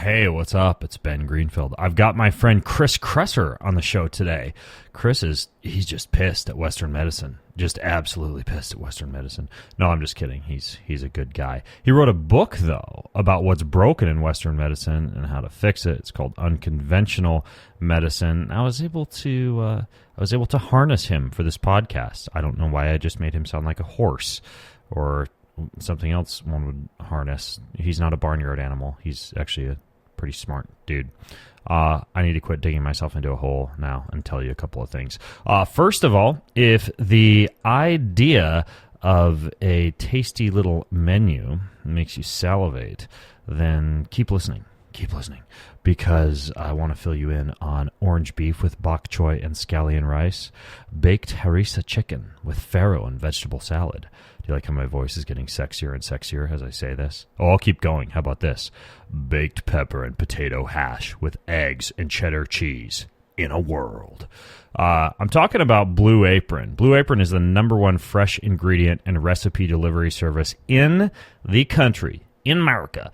Hey, what's up? It's Ben Greenfield. I've got my friend Chris Kresser on the show today. He's just pissed at Western medicine. Just absolutely pissed at Western medicine. No, I'm just kidding. He's a good guy. He wrote a book, though, about what's broken in Western medicine and how to fix it. It's called Unconventional Medicine. I was able to harness him for this podcast. I don't know why I just made him sound like a horse or something else one would harness. He's not a barnyard animal. He's actually a pretty smart dude. I need to quit digging myself into a hole now and tell you a couple of things. First of all, if the idea of a tasty little menu makes you salivate, then keep listening. Keep listening, because I want to fill you in on orange beef with bok choy and scallion rice, baked harissa chicken with farro and vegetable salad. Do you like how my voice is getting sexier and sexier as I say this? Oh, I'll keep going. How about this? Baked pepper and potato hash with eggs and cheddar cheese in a world. I'm talking about Blue Apron. Blue Apron is the #1 fresh ingredient and recipe delivery service in the country, in America.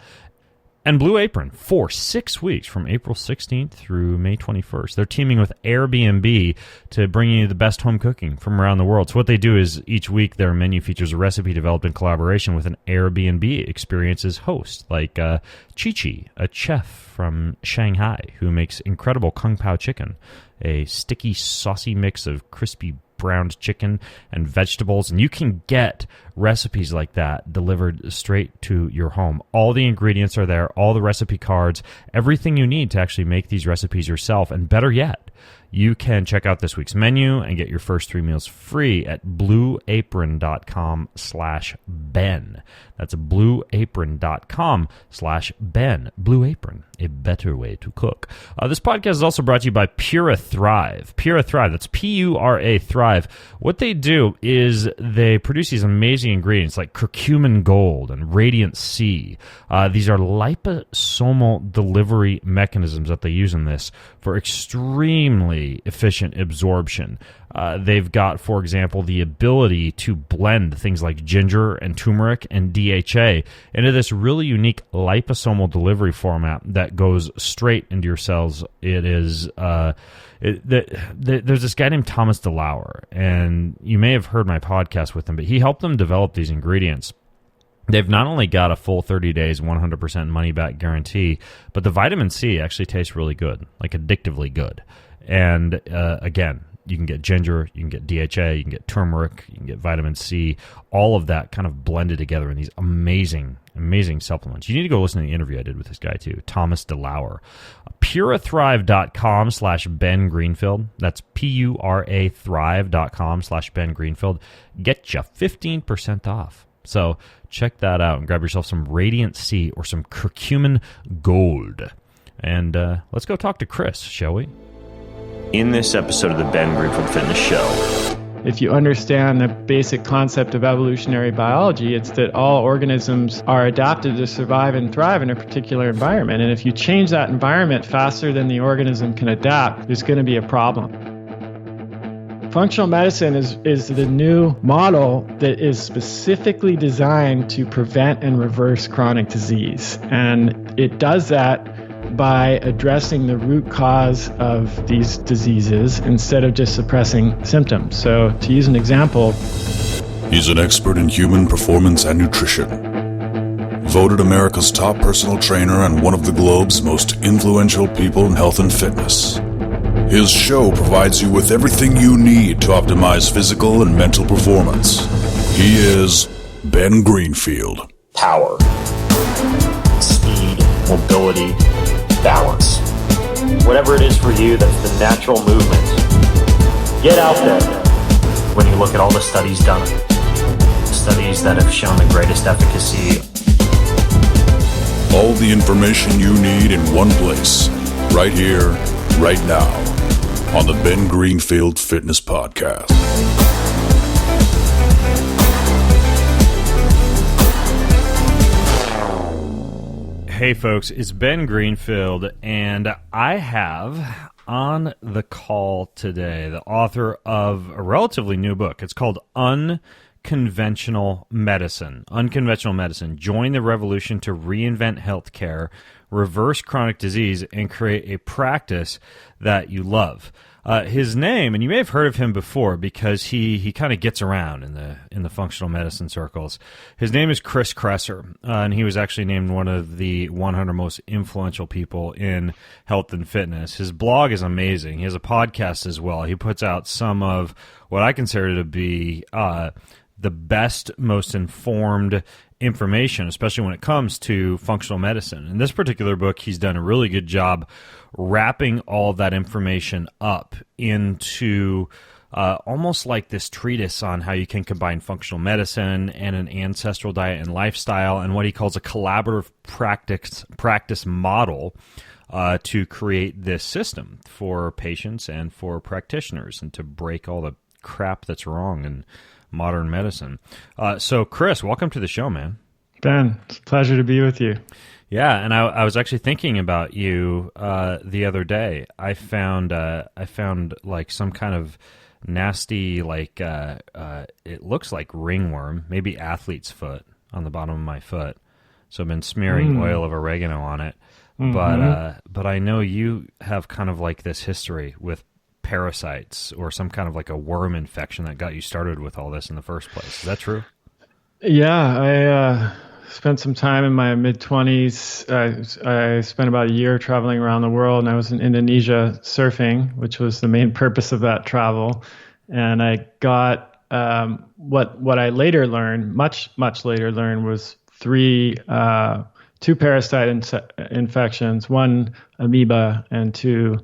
And Blue Apron, for 6 weeks, from April 16th through May 21st, they're teaming with Airbnb to bring you the best home cooking from around the world. So what they do is each week their menu features a recipe developed in collaboration with an Airbnb experiences host, like Chi-Chi, a chef from Shanghai who makes incredible Kung Pao chicken, a sticky, saucy mix of crispy browned chicken and vegetables, and you can get recipes like that delivered straight to your home. All the ingredients are there, all the recipe cards, everything you need to actually make these recipes yourself. And better yet, you can check out this week's menu and get your first 3 meals free at blueapron.com/Ben. That's blueapron.com/Ben. Blue Apron, a better way to cook. This podcast is also brought to you by Pura Thrive. Pura Thrive, that's Pura Thrive. What they do is they produce these amazing ingredients like curcumin gold and radiant C. These are liposomal delivery mechanisms that they use in this for extremely efficient absorption. They've got, for example, the ability to blend things like ginger and turmeric and DHA into this really unique liposomal delivery format that goes straight into your cells. It is there's this guy named Thomas DeLauer, and you may have heard my podcast with him, but he helped them develop these ingredients. They've not only got a full 30 days, 100% money-back guarantee, but the vitamin C actually tastes really good, like addictively good. And again, you can get ginger, you can get DHA, you can get turmeric, you can get vitamin C, all of that kind of blended together in these amazing, amazing supplements. You need to go listen to the interview I did with this guy too, Thomas DeLauer. Purathrive.com/Ben Greenfield. That's Purathrive.com/Ben Greenfield. Get you 15% off. So check that out and grab yourself some Radiant C or some curcumin gold. And let's go talk to Chris, shall we? In this episode of the Ben Greenfield Fitness Show. If you understand the basic concept of evolutionary biology, it's that all organisms are adapted to survive and thrive in a particular environment. And if you change that environment faster than the organism can adapt, there's going to be a problem. Functional medicine is the new model that is specifically designed to prevent and reverse chronic disease. And it does that by addressing the root cause of these diseases instead of just suppressing symptoms. So to use an example, he's an expert in human performance and nutrition. Voted America's top personal trainer and one of the globe's most influential people in health and fitness. His show provides you with everything you need to optimize physical and mental performance. He is Ben Greenfield. Power, speed, mobility, balance. Whatever it is for you, that's the natural movement. Get out there. When you look at all the studies done, studies that have shown the greatest efficacy. All the information you need in one place, right here, right now, on the Ben Greenfield Fitness Podcast. Hey folks, it's Ben Greenfield, and I have on the call today the author of a relatively new book. It's called Unconventional Medicine. Unconventional Medicine. Join the revolution to reinvent healthcare, reverse chronic disease, and create a practice that you love. His name, and you may have heard of him before because he kind of gets around in the functional medicine circles. His name is Kresser, and he was actually named one of the 100 most influential people in health and fitness. His blog is amazing. He has a podcast as well. He puts out some of what I consider to be the best, most informed information, especially when it comes to functional medicine. In this particular book, he's done a really good job wrapping all of that information up into almost like this treatise on how you can combine functional medicine and an ancestral diet and lifestyle, and what he calls a collaborative practice model to create this system for patients and for practitioners, and to break all the crap that's wrong in modern medicine. So, Chris, welcome to the show, man. Ben, it's a pleasure to be with you. Yeah, and I was actually thinking about you the other day. I found like some kind of nasty, like it looks like ringworm, maybe athlete's foot on the bottom of my foot. So I've been smearing oil of oregano on it. But I know you have kind of like this history with parasites or some kind of like a worm infection that got you started with all this in the first place. Is that true? Yeah, I spent some time in my mid-20s. I spent about a year traveling around the world, and I was in Indonesia surfing, which was the main purpose of that travel. And I got what I later learned, much later learned, was two parasite infections, one amoeba and two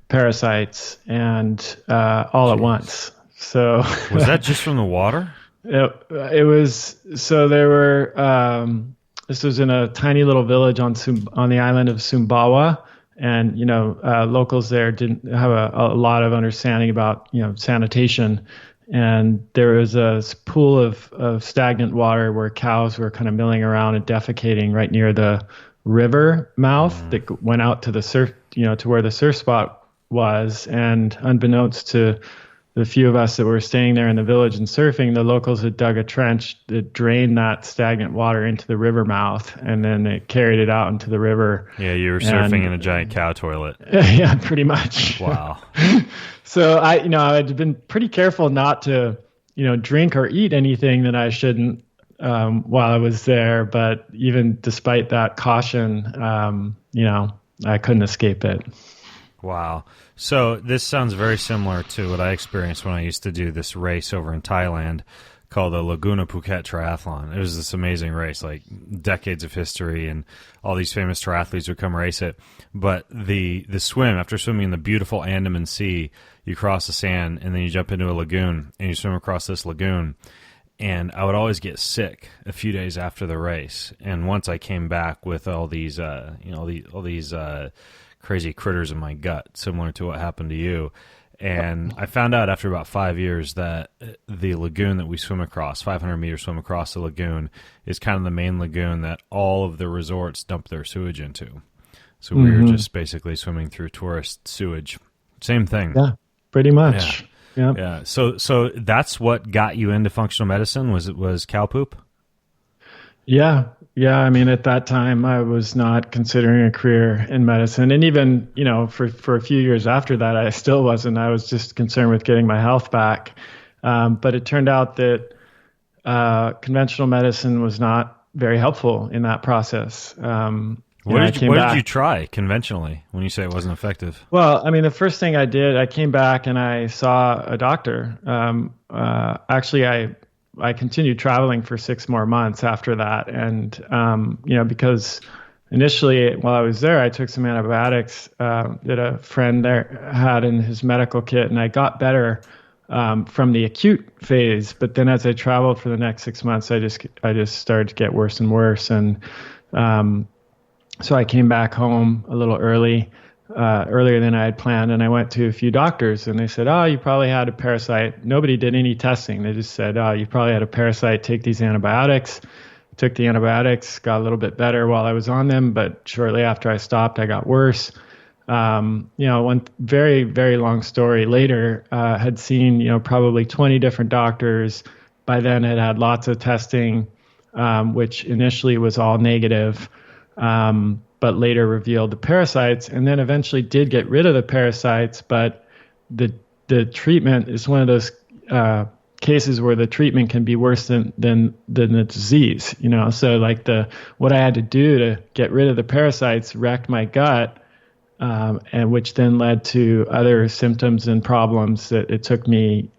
parasites, and all at once. So was that just from the water? It was. So there were. This was in a tiny little village on the island of Sumbawa, and locals there didn't have a lot of understanding about sanitation, and there was a pool of stagnant water where cows were kind of milling around and defecating right near the river mouth that went out to the surf, to where the surf spot was. And unbeknownst to the few of us that were staying there in the village and surfing, the locals had dug a trench that drained that stagnant water into the river mouth, and then it carried it out into the river. Yeah, you were surfing in a giant cow toilet. Yeah, pretty much. Wow. So I'd been pretty careful not to, drink or eat anything that I shouldn't while I was there. But even despite that caution, I couldn't escape it. Wow. So this sounds very similar to what I experienced when I used to do this race over in Thailand called the Laguna Phuket Triathlon. It was this amazing race, like decades of history, and all these famous triathletes would come race it. But the swim, after swimming in the beautiful Andaman Sea, you cross the sand and then you jump into a lagoon and you swim across this lagoon. And I would always get sick a few days after the race. And once I came back with all these, crazy critters in my gut, similar to what happened to you. And I found out after about 5 years that the lagoon that we swim across, 500-meter swim across the lagoon, is kind of the main lagoon that all of the resorts dump their sewage into. So we were just basically swimming through tourist sewage. Same thing. Yeah, pretty much. Yeah. So that's what got you into functional medicine? Was cow poop? Yeah. I mean, at that time, I was not considering a career in medicine. And even, for a few years after that, I still wasn't. I was just concerned with getting my health back. But it turned out that conventional medicine was not very helpful in that process. What did you try conventionally when you say it wasn't effective? Well, I mean, the first thing I did, I came back and I saw a doctor. Actually, I continued traveling for 6 more months after that. And, because initially while I was there, I took some antibiotics that a friend there had in his medical kit, and I got better from the acute phase. But then as I traveled for the next 6 months, I just started to get worse and worse. And so I came back home a little earlier than I had planned, and I went to a few doctors, and they said, "Oh, you probably had a parasite." Nobody did any testing. They just said, "Oh, you probably had a parasite. Take these antibiotics." Took the antibiotics, got a little bit better while I was on them, but shortly after I stopped, I got worse. One very, very long story later, had seen, probably 20 different doctors. By then, had lots of testing, which initially was all negative. but later revealed the parasites, and then eventually did get rid of the parasites. But the treatment is one of those cases where the treatment can be worse than the disease. So like what I had to do to get rid of the parasites wrecked my gut, and which then led to other symptoms and problems that it took me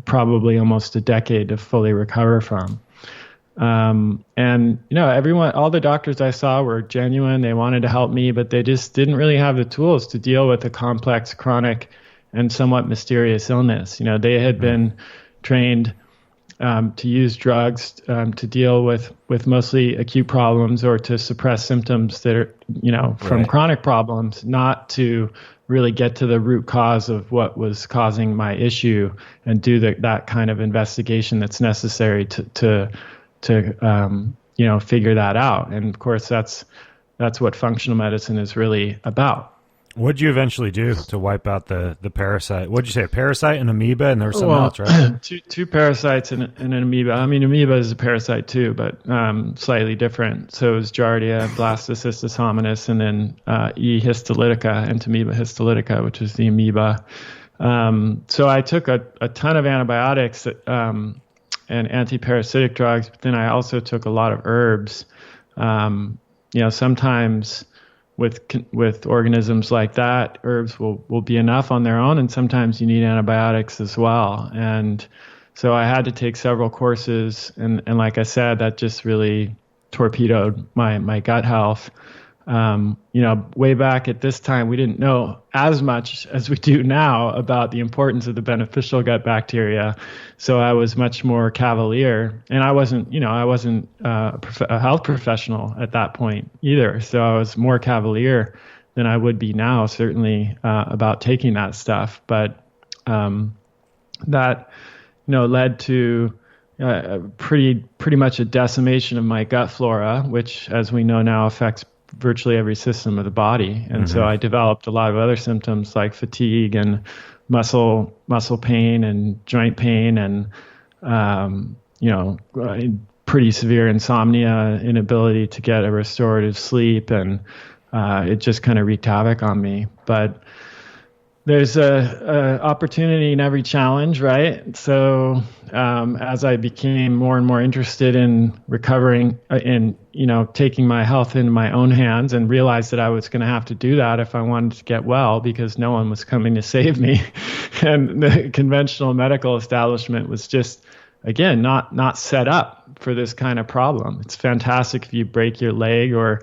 probably almost a decade to fully recover from. And all the doctors I saw were genuine. They wanted to help me, but they just didn't really have the tools to deal with a complex, chronic, and somewhat mysterious illness. They had been trained to use drugs to deal with mostly acute problems or to suppress symptoms that are, from chronic problems, not to really get to the root cause of what was causing my issue and do that kind of investigation that's necessary to figure that out. And of course, that's what functional medicine is really about. What'd you eventually do to wipe out the parasite? What'd you say, a parasite, an amoeba, and there was something else, right? Two parasites and an amoeba. I mean, amoeba is a parasite too, but slightly different. So is Giardia, Blastocystis hominis, and then E. histolytica, Entamoeba histolytica, which is the amoeba. So I took a ton of antibiotics and antiparasitic drugs, but then I also took a lot of herbs. Sometimes with organisms like that, herbs will be enough on their own, and sometimes you need antibiotics as well. And so I had to take several courses, and like I said, that just really torpedoed my gut health. Way back at this time, we didn't know as much as we do now about the importance of the beneficial gut bacteria. So I was much more cavalier, and I wasn't a health professional at that point either. So I was more cavalier than I would be now, certainly about taking that stuff. But that led to pretty much a decimation of my gut flora, which, as we know now, affects virtually every system of the body. And so I developed a lot of other symptoms like fatigue and muscle pain and joint pain and, pretty severe insomnia, inability to get a restorative sleep. And it just kind of wreaked havoc on me. But there's a opportunity in every challenge, right? So as I became more and more interested in recovering, in taking my health into my own hands, and realized that I was going to have to do that if I wanted to get well, because no one was coming to save me, and the conventional medical establishment was just, again, not set up for this kind of problem. It's fantastic if you break your leg or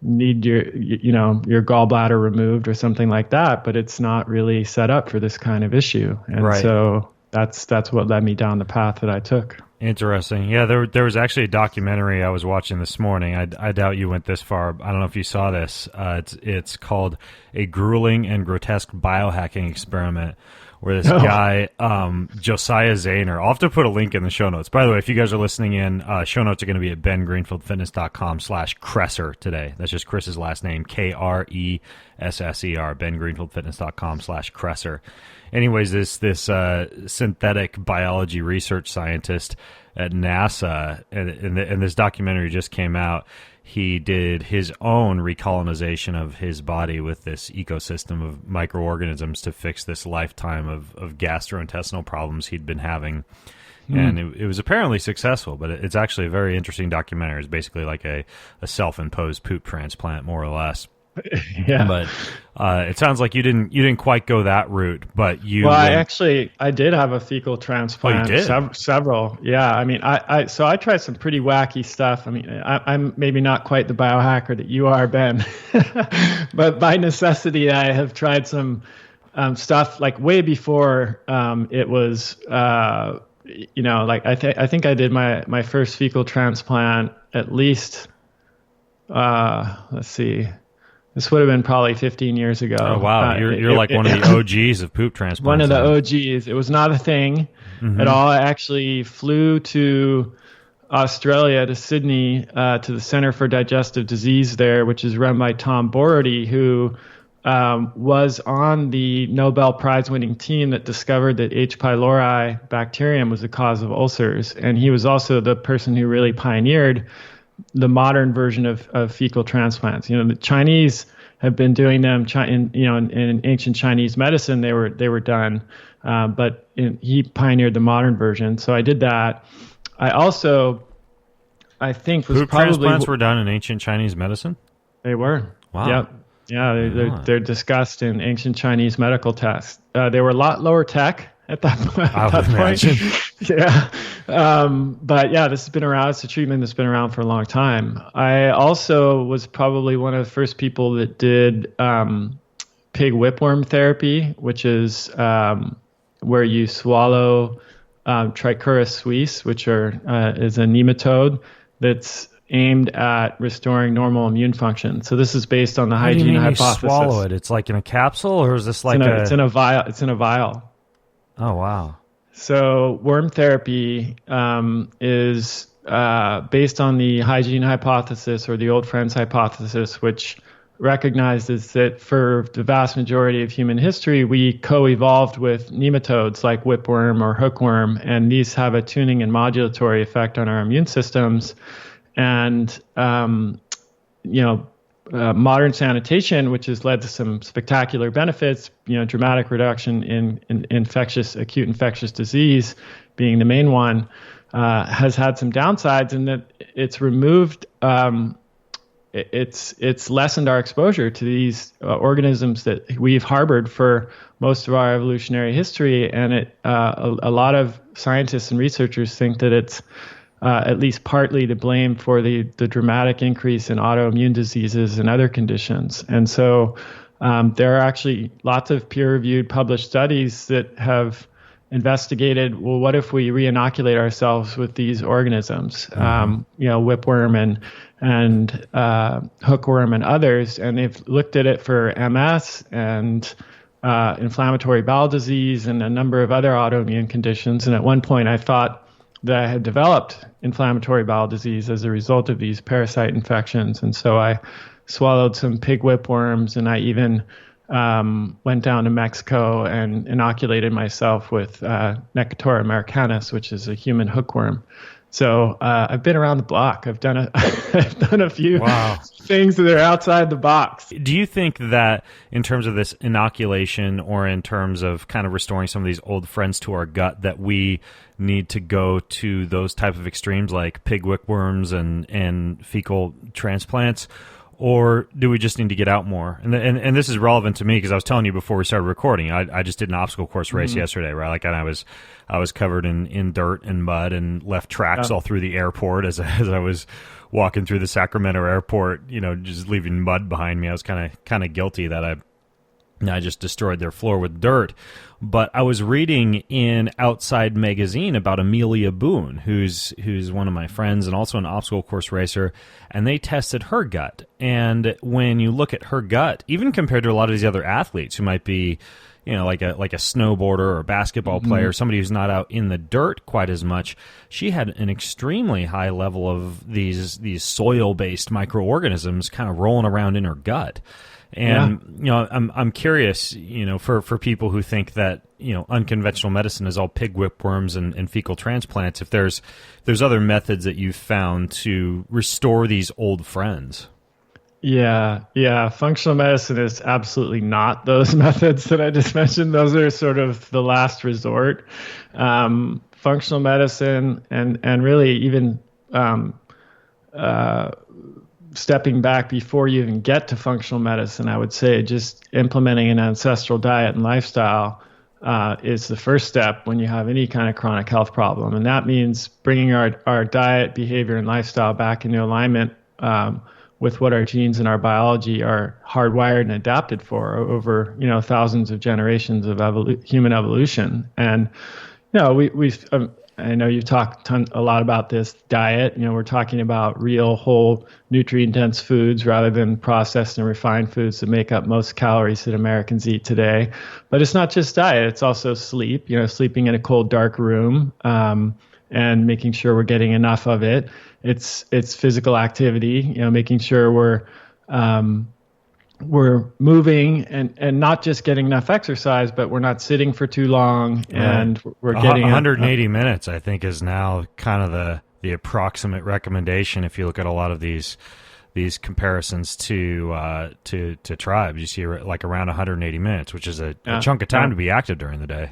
need your gallbladder removed or something like that, but it's not really set up for this kind of issue. And so that's what led me down the path that I took. Interesting. Yeah, there was actually a documentary I was watching this morning. I doubt you went this far. I don't know if you saw this. It's called A Grueling and Grotesque Biohacking Experiment, where this guy, Josiah Zahner, I'll have to put a link in the show notes. By the way, if you guys are listening in, show notes are going to be at bengreenfieldfitness.com/Kresser today. That's just Chris's last name, Kresser, bengreenfieldfitness.com/Kresser. Anyways, this synthetic biology research scientist at NASA, and this documentary just came out. He did his own recolonization of his body with this ecosystem of microorganisms to fix this lifetime of gastrointestinal problems he'd been having. And it was apparently successful, but it's actually a very interesting documentary. It's basically like a self-imposed poop transplant, more or less. Yeah. But it sounds like you didn't quite go that route, but you. Well, I did have a fecal transplant. Oh, you did? Several. Yeah. I mean, I tried some pretty wacky stuff. I mean, I'm maybe not quite the biohacker that you are, Ben, but by necessity, I have tried some stuff like way before it was. Like I think I did my first fecal transplant at least. Let's see. This would have been probably 15 years ago. Oh, wow. You're like one of the OGs of poop transplants. One of the OGs. It was not a thing at all. I actually flew to Australia, to Sydney, to the Center for Digestive Disease there, which is run by Tom Borody, who was on the Nobel Prize-winning team that discovered that H. pylori bacterium was the cause of ulcers. And he was also the person who really pioneered the modern version of fecal transplants. The Chinese have been doing them. In ancient Chinese medicine, they were done, but he pioneered the modern version. So I did that. I think was Poop probably transplants were done in ancient Chinese medicine. They were. Wow. Yep. Yeah, they're discussed in ancient Chinese medical texts. They were a lot lower tech at that point. I would imagine. Yeah. But yeah, this has been around. It's a treatment that's been around for a long time. I also was probably one of the first people that did pig whipworm therapy, which is where you swallow Trichuris suis, which is a nematode that's aimed at restoring normal immune function. So this is based on the hygiene hypothesis. You swallow it? It's like in a capsule, or is this like it's in a vial? It's in a vial. Oh wow! So worm therapy is based on the hygiene hypothesis, or the old friends hypothesis, which recognizes that for the vast majority of human history, we co-evolved with nematodes like whipworm or hookworm, and these have a tuning and modulatory effect on our immune systems. And modern sanitation, which has led to some spectacular benefits, dramatic reduction in acute infectious disease being the main one, has had some downsides in that it's removed, it's lessened our exposure to these organisms that we've harbored for most of our evolutionary history. And a lot of scientists and researchers think that it's at least partly to blame for the dramatic increase in autoimmune diseases and other conditions. And so there are actually lots of peer-reviewed published studies that have investigated, well, what if we re-inoculate ourselves with these organisms, whipworm and hookworm and others, and they've looked at it for MS and inflammatory bowel disease and a number of other autoimmune conditions. And at one point I thought that I had developed inflammatory bowel disease as a result of these parasite infections. And so I swallowed some pig whipworms, and I even went down to Mexico and inoculated myself with Necatora americanus, which is a human hookworm. So I've been around the block. I've done a few things that are outside the box. Do you think that in terms of this inoculation, or in terms of kind of restoring some of these old friends to our gut, that we need to go to those type of extremes like pig whipworms and fecal transplants? Or do we just need to get out more? And this is relevant to me because I was telling you before we started recording, I just did an obstacle course race yesterday, right? Like, and I was covered in dirt and mud and left tracks all through the airport as I was walking through the Sacramento airport, just leaving mud behind me. I was kind of guilty that I just destroyed their floor with dirt. But I was reading in Outside Magazine about Amelia Boone, who's one of my friends and also an obstacle course racer, and they tested her gut. And when you look at her gut, even compared to a lot of these other athletes who might be, like a snowboarder or a basketball player, somebody who's not out in the dirt quite as much, she had an extremely high level of these soil-based microorganisms kind of rolling around in her gut. And I'm curious, for people who think that unconventional medicine is all pig whipworms and fecal transplants, if there's other methods that you've found to restore these old friends. Yeah. Functional medicine is absolutely not those methods that I just mentioned. Those are sort of the last resort. Functional medicine and really even stepping back before you even get to functional medicine, I would say just implementing an ancestral diet and lifestyle is the first step when you have any kind of chronic health problem. And that means bringing our diet, behavior, and lifestyle back into alignment with what our genes and our biology are hardwired and adapted for over, thousands of generations of human evolution. And, I know you've talked a lot about this diet. We're talking about real, whole, nutrient-dense foods rather than processed and refined foods that make up most calories that Americans eat today. But it's not just diet. It's also sleep, sleeping in a cold, dark room and making sure we're getting enough of it. It's physical activity, making sure we're moving and not just getting enough exercise, but we're not sitting for too long, and we're getting 180 minutes, I think, is now kind of the approximate recommendation, if you look at a lot of these comparisons to tribes, you see like around 180 minutes, which is a chunk of time to be active during the day.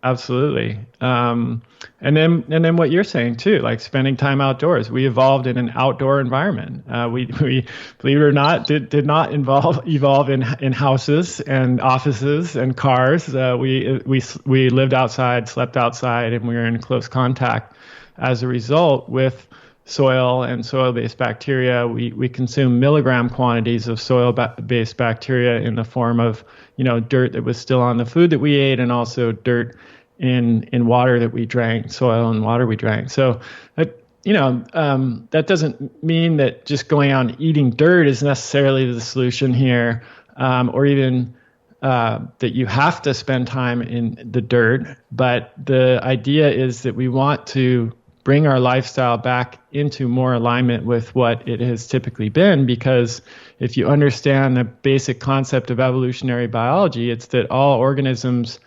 Absolutely. And then what you're saying too, like spending time outdoors. We evolved in an outdoor environment. We believe it or not, did not evolve in houses and offices and cars. We lived outside, slept outside, and we were in close contact. As a result, with soil and soil-based bacteria, we consume milligram quantities of soil-based bacteria in the form of, dirt that was still on the food that we ate, and also dirt in water that we drank, soil and water we drank. So, that doesn't mean that just going out and eating dirt is necessarily the solution here, or even that you have to spend time in the dirt. But the idea is that we want to bring our lifestyle back into more alignment with what it has typically been, because if you understand the basic concept of evolutionary biology, it's that all organisms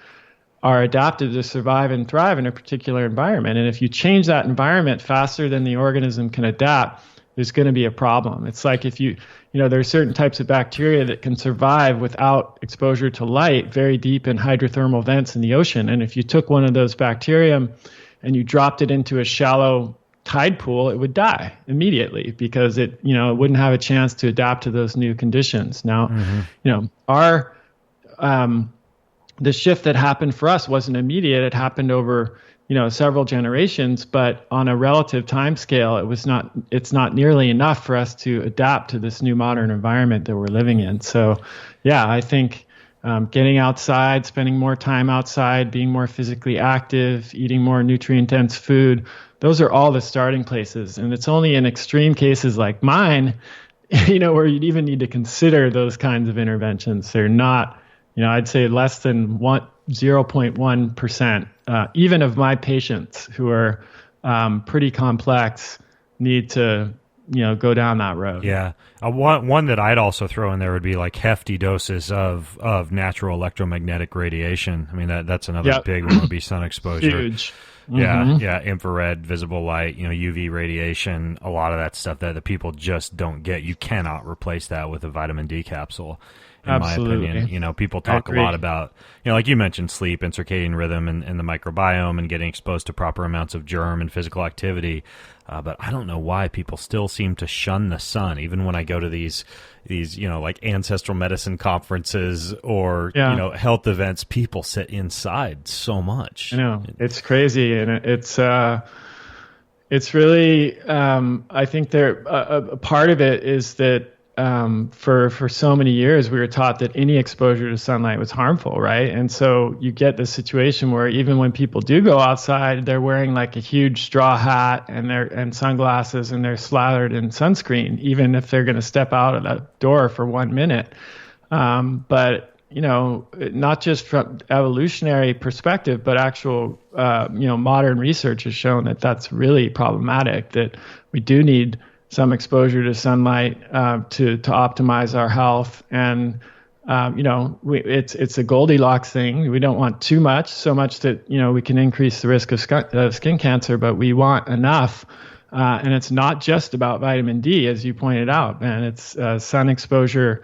are adapted to survive and thrive in a particular environment. And if you change that environment faster than the organism can adapt, there's going to be a problem. It's like if there are certain types of bacteria that can survive without exposure to light very deep in hydrothermal vents in the ocean. And if you took one of those bacterium and you dropped it into a shallow tide pool, it would die immediately because it wouldn't have a chance to adapt to those new conditions. Now, the shift that happened for us wasn't immediate. It happened over, several generations, but on a relative time scale, it's not nearly enough for us to adapt to this new modern environment that we're living in. So, yeah, I think getting outside, spending more time outside, being more physically active, eating more nutrient-dense food, those are all the starting places. And it's only in extreme cases like mine, where you'd even need to consider those kinds of interventions. They're not, I'd say less than 0.1%, even of my patients who are pretty complex need to, go down that road. Yeah. One that I'd also throw in there would be like hefty doses of natural electromagnetic radiation. I mean, that's another big one, would be sun exposure. Huge. Yeah, infrared, visible light, UV radiation, a lot of that stuff that the people just don't get. You cannot replace that with a vitamin D capsule. In Absolutely. my opinion, people talk a lot about, like you mentioned, sleep and circadian rhythm and the microbiome and getting exposed to proper amounts of germ and physical activity. But I don't know why people still seem to shun the sun, even when I go to these like ancestral medicine conferences or, health events. People sit inside so much. I know. It's crazy. And it's really, I think a part of it is that, for so many years, we were taught that any exposure to sunlight was harmful, right? And so you get this situation where even when people do go outside, they're wearing like a huge straw hat and sunglasses, and they're slathered in sunscreen, even if they're going to step out of that door for 1 minute. But not just from evolutionary perspective, but actual, modern research has shown that that's really problematic. That we do need some exposure to sunlight to optimize our health. And it's a Goldilocks thing. We don't want too much, so much that we can increase the risk of skin cancer, but we want enough. And it's not just about vitamin D, as you pointed out, man. It's sun exposure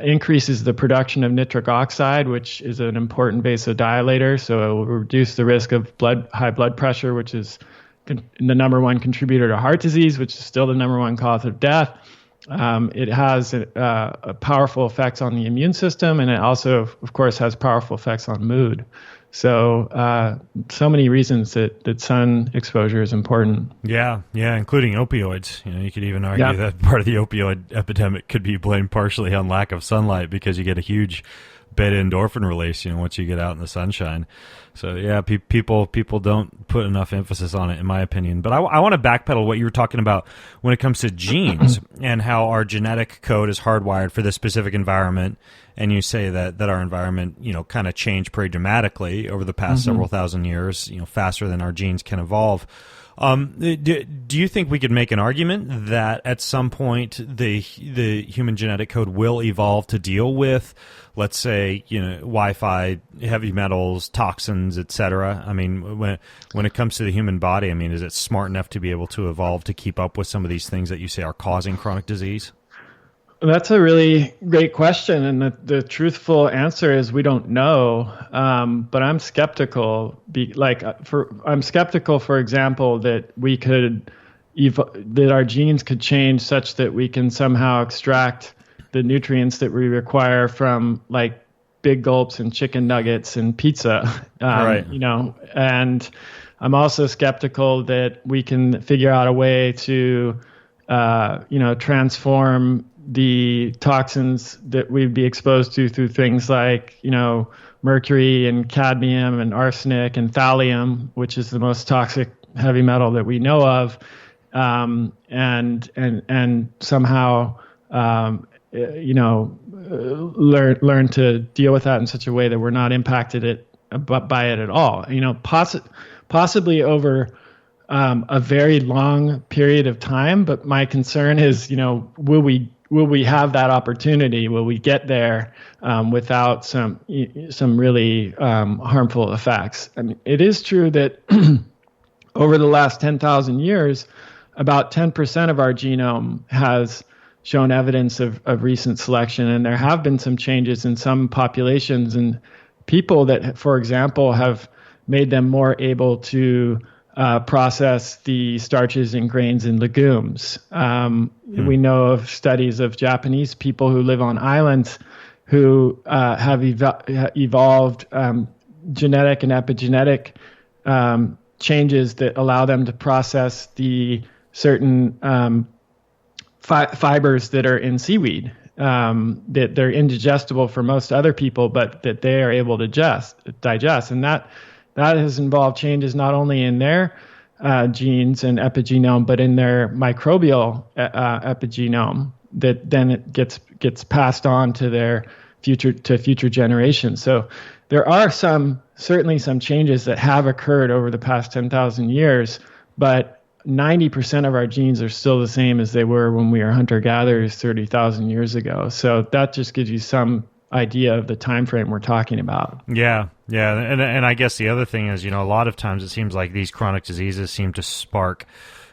increases the production of nitric oxide, which is an important vasodilator. So it will reduce the risk of high blood pressure, which is the number one contributor to heart disease, which is still the number one cause of death. It has a powerful effects on the immune system, and it also, of course, has powerful effects on mood. So many reasons that sun exposure is important. Yeah, including opioids. You could even argue that part of the opioid epidemic could be blamed partially on lack of sunlight, because you get a huge beta endorphin release, once you get out in the sunshine. So yeah, people don't put enough emphasis on it, in my opinion. But I want to backpedal what you were talking about when it comes to genes and how our genetic code is hardwired for this specific environment. And you say that our environment, kind of changed pretty dramatically over the past several thousand years, faster than our genes can evolve. Do you think we could make an argument that at some point the human genetic code will evolve to deal with, let's say, Wi-Fi, heavy metals, toxins, etc.? I mean, when it comes to the human body, I mean, is it smart enough to be able to evolve to keep up with some of these things that you say are causing chronic disease? That's a really great question, and the truthful answer is we don't know. But I'm skeptical. I'm skeptical, for example, that that our genes could change such that we can somehow extract the nutrients that we require from like big gulps and chicken nuggets and pizza. Right. And I'm also skeptical that we can figure out a way to, transform the toxins that we'd be exposed to through things like, mercury and cadmium and arsenic and thallium, which is the most toxic heavy metal that we know of, and somehow, learn to deal with that in such a way that we're not impacted by it at all. Possibly over a very long period of time. But my concern is, will we have that opportunity? Will we get there without some really harmful effects? I mean, it is true that over the last 10,000 years, about 10% of our genome has shown evidence of recent selection, and there have been some changes in some populations and people that, for example, have made them more able to process the starches and grains in legumes. We know of studies of Japanese people who live on islands who have evolved genetic and epigenetic changes that allow them to process the certain fibers that are in seaweed, that they're indigestible for most other people, but that they are able to digest. And that has involved changes not only in their genes and epigenome, but in their microbial epigenome that then it gets passed on to their future generations. So there are certainly some changes that have occurred over the past 10,000 years, but 90% of our genes are still the same as they were when we were hunter-gatherers 30,000 years ago. So that just gives you some idea of the time frame we're talking about. Yeah. And I guess the other thing is, a lot of times it seems like these chronic diseases seem to spark,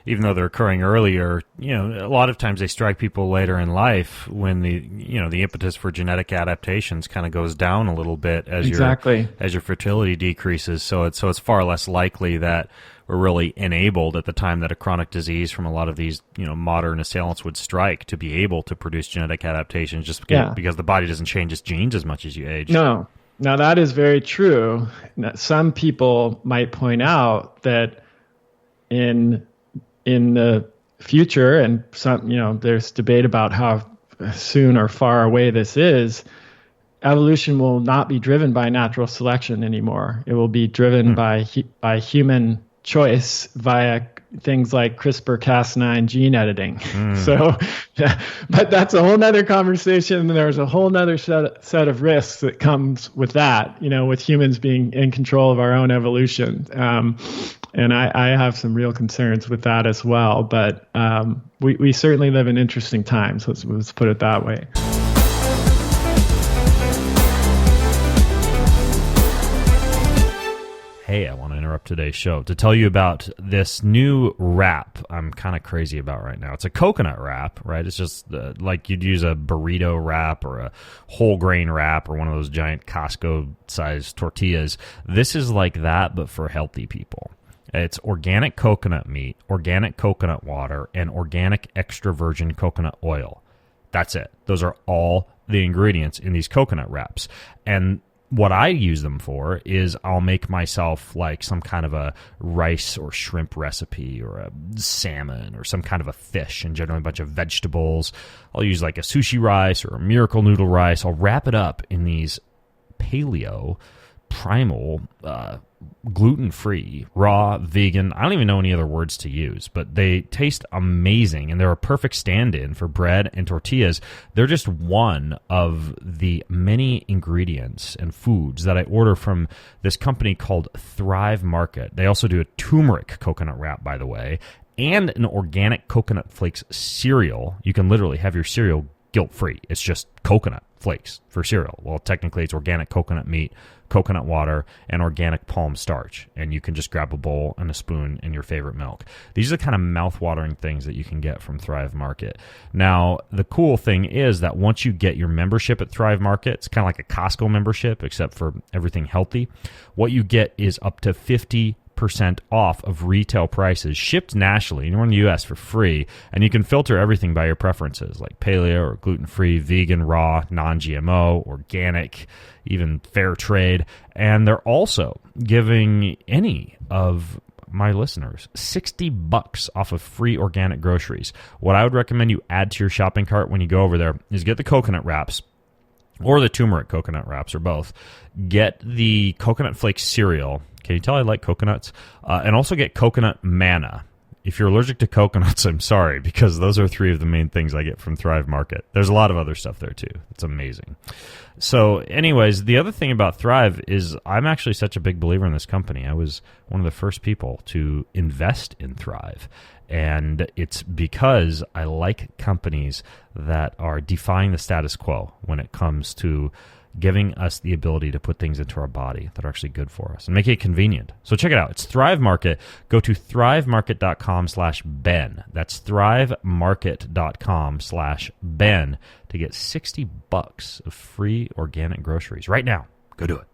even though they're occurring earlier, a lot of times they strike people later in life when the impetus for genetic adaptations kind of goes down a little bit as your fertility decreases. So it's far less likely that we're really enabled at the time that a chronic disease from a lot of these, modern assailants would strike to be able to produce genetic adaptations just because the body doesn't change its genes as much as you age. No. Now that is very true. Some people might point out that in the future, and some, there's debate about how soon or far away this is, evolution will not be driven by natural selection anymore. It will be driven by human choice via things like CRISPR-Cas9 gene editing. So, but that's a whole nother conversation. There's a whole nother set of risks that comes with that, with humans being in control of our own evolution. And I have some real concerns with that as well. But we certainly live in interesting times. Let's put it that way. Hey, I want to interrupt today's show to tell you about this new wrap I'm kind of crazy about right now. It's a coconut wrap, right? It's just like you'd use a burrito wrap or a whole grain wrap or one of those giant Costco-sized tortillas. This is like that, but for healthy people. It's organic coconut meat, organic coconut water, and organic extra virgin coconut oil. That's it. Those are all the ingredients in these coconut wraps. And what I use them for is I'll make myself like some kind of a rice or shrimp recipe or a salmon or some kind of a fish and generally a bunch of vegetables. I'll use like a sushi rice or a miracle noodle rice. I'll wrap it up in these paleo primal, gluten-free, raw, vegan. I don't even know any other words to use, but they taste amazing, and they're a perfect stand-in for bread and tortillas. They're just one of the many ingredients and foods that I order from this company called Thrive Market. They also do a turmeric coconut wrap, by the way, and an organic coconut flakes cereal. You can literally have your cereal guilt-free. It's just coconut flakes for cereal. Well, technically it's organic coconut meat, coconut water, and organic palm starch. And you can just grab a bowl and a spoon and your favorite milk. These are the kind of mouth-watering things that you can get from Thrive Market. Now, the cool thing is that once you get your membership at Thrive Market, it's kind of like a Costco membership, except for everything healthy. What you get is up to 50% off of retail prices, shipped nationally, anywhere in the U.S. for free, and you can filter everything by your preferences, like paleo or gluten-free, vegan, raw, non-GMO, organic, even fair trade. And they're also giving any of my listeners $60 off of free organic groceries. What I would recommend you add to your shopping cart when you go over there is get the coconut wraps, or the turmeric coconut wraps, or both. Get the coconut flakes cereal. Can you tell I like coconuts? And also get coconut manna. If you're allergic to coconuts, I'm sorry, because those are three of the main things I get from Thrive Market. There's a lot of other stuff there, too. It's amazing. So anyways, the other thing about Thrive is I'm actually such a big believer in this company. I was one of the first people to invest in Thrive. And it's because I like companies that are defying the status quo when it comes to giving us the ability to put things into our body that are actually good for us and making it convenient. So check it out. It's Thrive Market. Go to thrivemarket.com/Ben. That's thrivemarket.com/Ben to get $60 of free organic groceries right now. Go do it.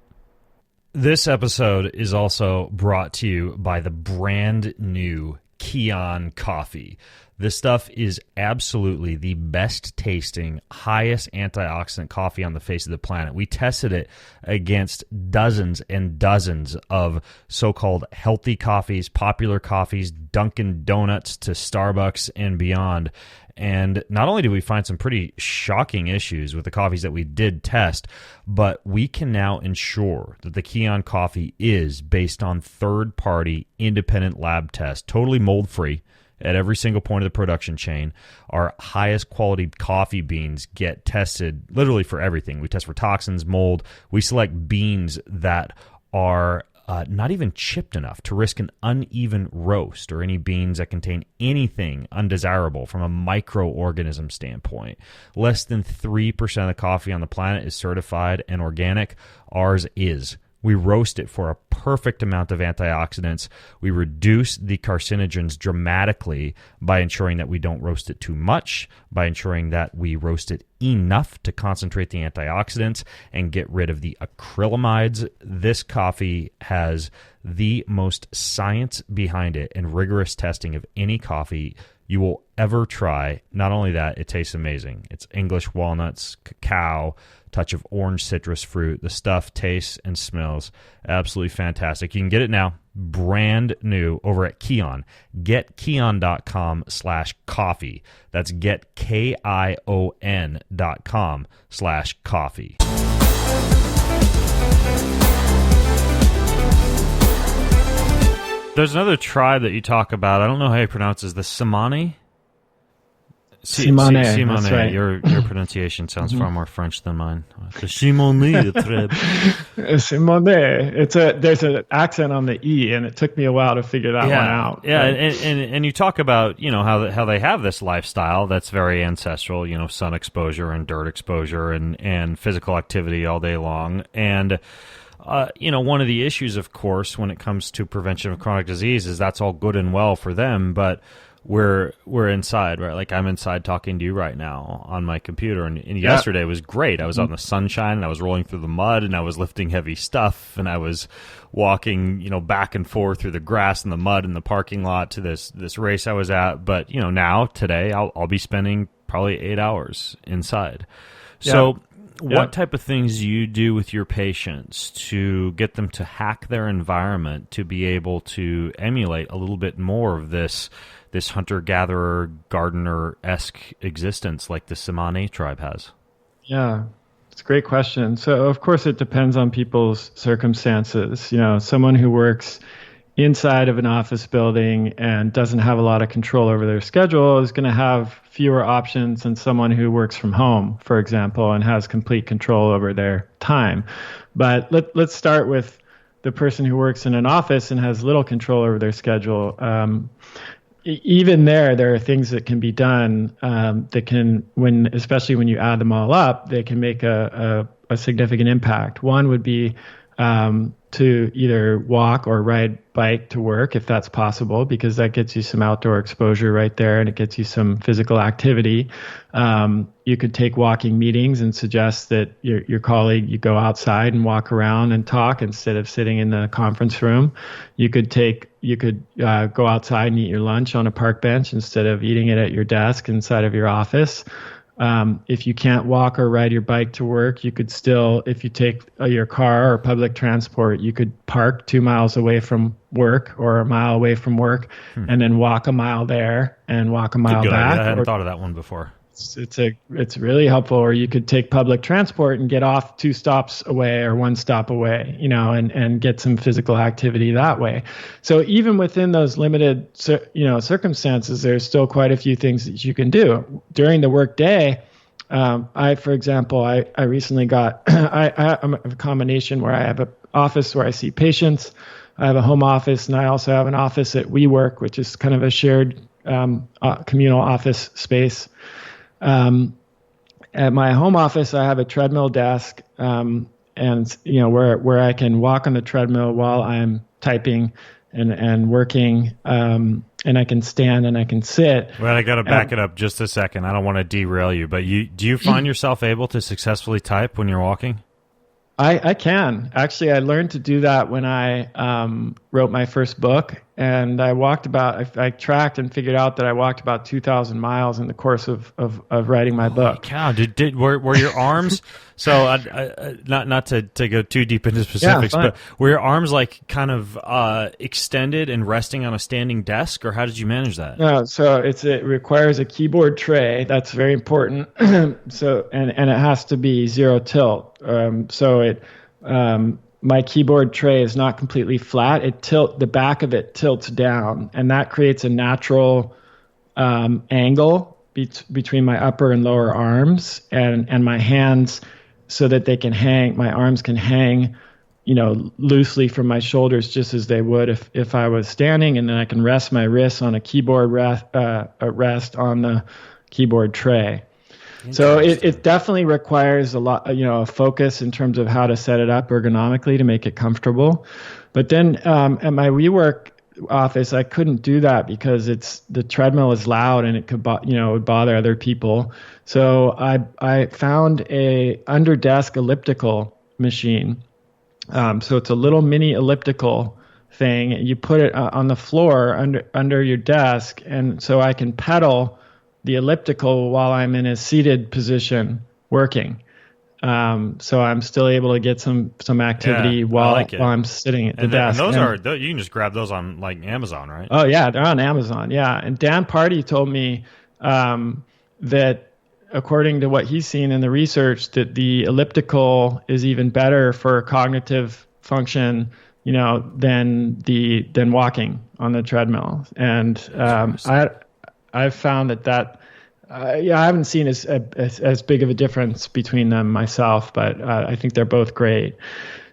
This episode is also brought to you by the brand new Kion coffee. This stuff is absolutely the best tasting, highest antioxidant coffee on the face of the planet. We tested it against dozens and dozens of so-called healthy coffees, popular coffees, Dunkin' Donuts to Starbucks and beyond. And not only did we find some pretty shocking issues with the coffees that we did test, but we can now ensure that the Kion coffee is based on third-party independent lab tests, totally mold-free at every single point of the production chain. Our highest quality coffee beans get tested literally for everything. We test for toxins, mold. We select beans that are not even chipped enough to risk an uneven roast, or any beans that contain anything undesirable from a microorganism standpoint. Less than 3% of the coffee on the planet is certified and organic. Ours is. We roast it for a perfect amount of antioxidants. We reduce the carcinogens dramatically by ensuring that we don't roast it too much, by ensuring that we roast it enough to concentrate the antioxidants and get rid of the acrylamides. This coffee has the most science behind it and rigorous testing of any coffee you will ever try. Not only that, it tastes amazing. It's English walnuts, cacao, touch of orange citrus fruit. The stuff tastes and smells absolutely fantastic. You can get it now, brand new, over at Kion. GetKion.com/coffee. That's GetKion.com/coffee. There's another tribe that you talk about. I don't know how you pronounce it. The Tsimané? Tsimané. Tsimané. Right. Your pronunciation sounds far more French than mine. The Tsimané tribe. Tsimané. There's an accent on the E, and it took me a while to figure that one out. Yeah, and you talk about, you know, how they have this lifestyle that's very ancestral, you know, sun exposure and dirt exposure and physical activity all day long. And you know, one of the issues, of course, when it comes to prevention of chronic disease is that's all good and well for them, but we're inside, right? Like, I'm inside talking to you right now on my computer, and yesterday was great. I was out in the sunshine, and I was rolling through the mud, and I was lifting heavy stuff, and I was walking, you know, back and forth through the grass and the mud in the parking lot to this race I was at. But, you know, today I'll be spending probably 8 hours inside. Yeah. So what type of things do you do with your patients to get them to hack their environment to be able to emulate a little bit more of this hunter-gatherer, gardener-esque existence like the Tsimané tribe has? Yeah. It's a great question. So, of course, it depends on people's circumstances. Someone who works inside of an office building and doesn't have a lot of control over their schedule is going to have fewer options than someone who works from home, for example, and has complete control over their time. But let's start with the person who works in an office and has little control over their schedule. Even there are things that can be done that can, especially when you add them all up, they can make a significant impact. One would be to either walk or ride bike to work if that's possible, because that gets you some outdoor exposure right there and it gets you some physical activity. You could take walking meetings and suggest that your colleague, you go outside and walk around and talk instead of sitting in the conference room. You could go outside and eat your lunch on a park bench instead of eating it at your desk inside of your office. If you can't walk or ride your bike to work, you could still, if you take your car or public transport, you could park 2 miles away from work or a mile away from work and then walk a mile there and walk a mile back. I hadn't thought of that one before. It's really helpful. Or you could take public transport and get off 2 stops away or 1 stop away, and get some physical activity that way. So even within those limited, circumstances, there's still quite a few things that you can do during the work day. For example, I recently got, I'm a combination where I have an office where I see patients. I have a home office, and I also have an office at WeWork, which is kind of a shared communal office space. At my home office, I have a treadmill desk, and where I can walk on the treadmill while I'm typing and working, and I can stand and I can sit. Well, I got to back it up just a second. I don't want to derail you, but do you find yourself able to successfully type when you're walking? I can. Actually, I learned to do that when I wrote my first book, and I tracked and figured out that I walked about 2,000 miles in the course of writing my book. Cow! Were your arms? So not to go too deep into specifics, but were your arms like kind of extended and resting on a standing desk, or how did you manage that? No, so it requires a keyboard tray. That's very important. So and it has to be zero tilt. My keyboard tray is not completely flat. The back of it tilts down, and that creates a natural angle between my upper and lower arms and my hands, so that they can hang. My arms can hang, loosely from my shoulders, just as they would if I was standing, and then I can rest my wrists on a keyboard rest on the keyboard tray. So it definitely requires a lot, a focus in terms of how to set it up ergonomically to make it comfortable. But then at my WeWork office, I couldn't do that because the treadmill is loud and it could would bother other people. So I found a under desk elliptical machine. So it's a little mini elliptical thing. You put it on the floor under your desk, and so I can pedal the elliptical while I'm in a seated position working. So I'm still able to get some activity while I'm sitting at the desk. And those you can just grab those on like Amazon, right? Oh yeah, they're on Amazon. Yeah, and Dan Party told me that according to what he's seen in the research, that the elliptical is even better for cognitive function, than walking on the treadmill. And I've found that I haven't seen as big of a difference between them myself, but I think they're both great.